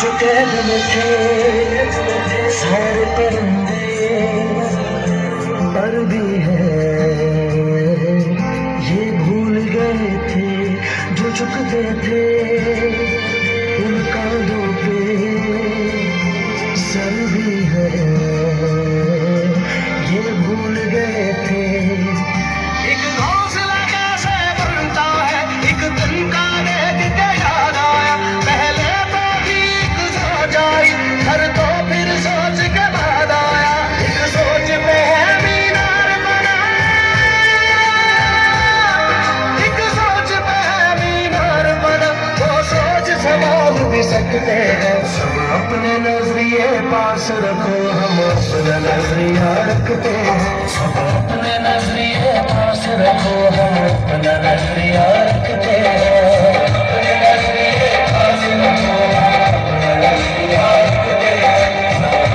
जो कैद में थे सारे परिंदे पर भी है ये भूल गए थे जो झुकते थे उन कांधों पे सर भी है ये भूल गए थे। एक हौसला कैसे बनता है एक दिन का देख के याद आया पहले तो ठीक हो जाए हर तो फिर सोच के बाद आया एक सोच पे है मीनार बना एक सोच पे है मीनार बना वो सोच संभाल भी सकते हैं सब अपने नजरिए पास रखो हम अपना नजरिया रखते हैं सब अपने नजरिए पास रखो हम अपना नजरिया रखते हैं अपने नजरिए पास रखो हम अपना नजरिया रखते हैं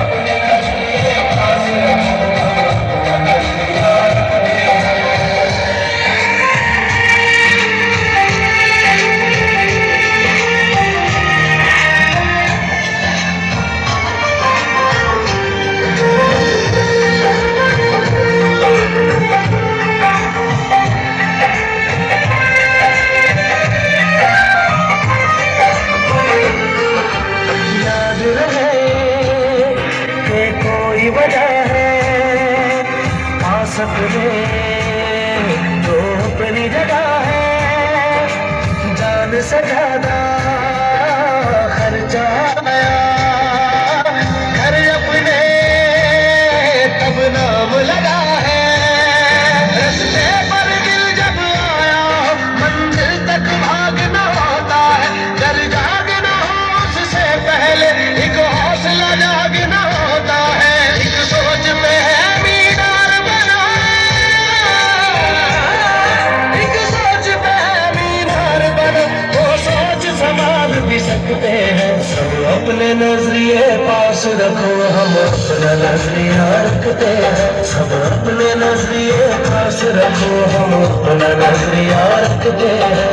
अपने नजरिए पास रखो हम अपना नजरिया रखते हैं। याद रहे कि कोई वजह है आ सकते तो अपनी जगह है जान से ज्यादा खर्चा आया घर अपने तब नाम लगा है रस्ते पर दिल जब आया मंजिल तक भागना होता है डर जागना हो उससे पहले एक हौसला जागना होता है एक सोच पे है मीनार बना एक सोच पे है मीनार बना वो सोच संभाल भी सकते हैं सब अपने नजरिए पास रखो हम अपना नजरिया रखते हैं सब अपने नजरिए पास रखो हम अपना नजरिया रखते हैं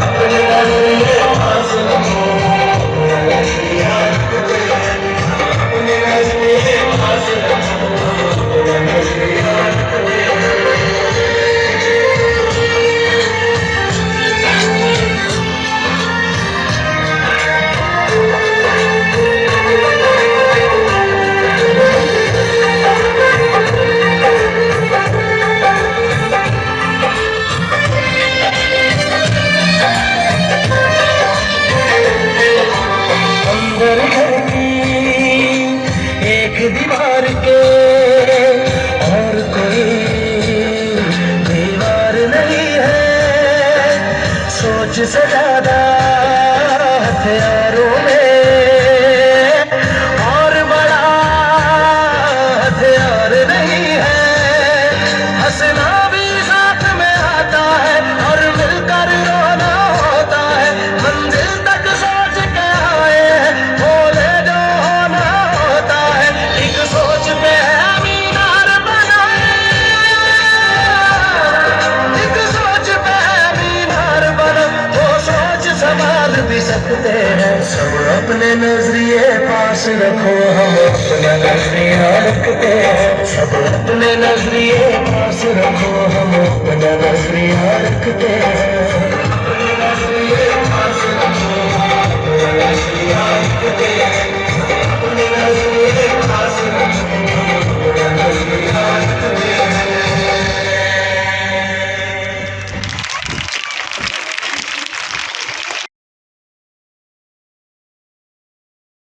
अपने नजरिए पास रखो अपना नजरिया रखते हैं अपने नजरिए पास रखो अपना नजरिया रखते हैं। अंदर घर की एक दीवार के और कोई दीवार नहीं है सोच से ज्यादा हथियारों में और बड़ा हथियार नहीं है हंसना भी साथ में आता है और मिलकर रोना होता है मंजिल तक सोच के आए हैं बोले जो होना होता है एक सोच पे है मीनार बना एक सोच पे है मीनार बना वो सोच संभाल भी सकते हैं सब अपने नजरिए पास रखो हम अपना नजरिया रखते हैं सब अपने नजरिए पास रखो हम अपना नजरिया रखते हैं।